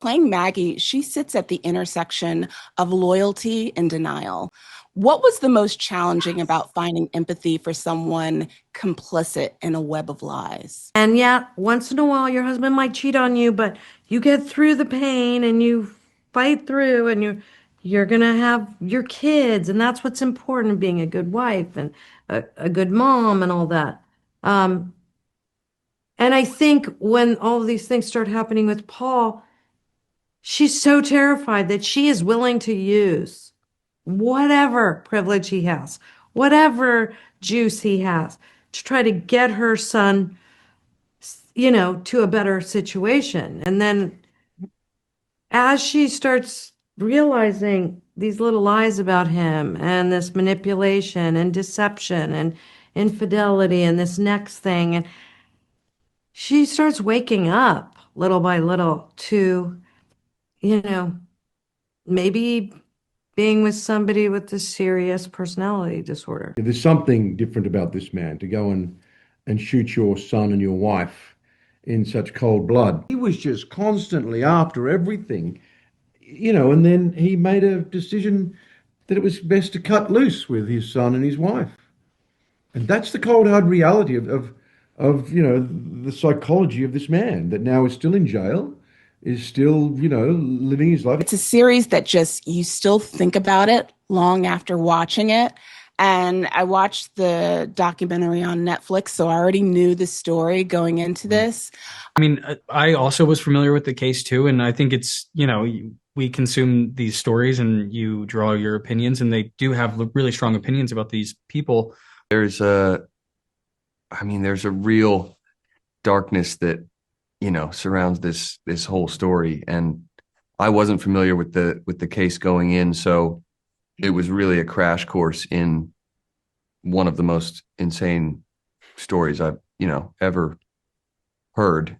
Playing Maggie, she sits at the intersection of loyalty and denial. What was the most challenging about finding empathy for someone complicit in a web of lies? And yeah, once in a while your husband might cheat on you, but you get through the pain and you fight through and you're gonna have your kids, and that's what's important, being a good wife and a good mom and all that. Um, and I think when all of these things start happening with Paul, she's so terrified that she is willing to use whatever privilege he has, whatever juice he has, to try to get her son, to a better situation. And then as she starts realizing these little lies about him and this manipulation and deception and infidelity and this next thing, and she starts waking up little by little to, you know, maybe being with somebody with this serious personality disorder. There's something different about this man to go and shoot your son and your wife in such cold blood. He was just constantly after everything, and then he made a decision that it was best to cut loose with his son and his wife. And that's the cold hard reality of the psychology of this man that now is still in jail, is still, living his life. It's a series that just, you still think about it long after watching it. And I watched the documentary on Netflix, so I already knew the story going into this. I mean, I also was familiar with the case too, and I think it's, we consume these stories and you draw your opinions, and they do have really strong opinions about these people. There's a real darkness that, surrounds this whole story. And I wasn't familiar with the case going in, so it was really a crash course in one of the most insane stories I've, ever heard.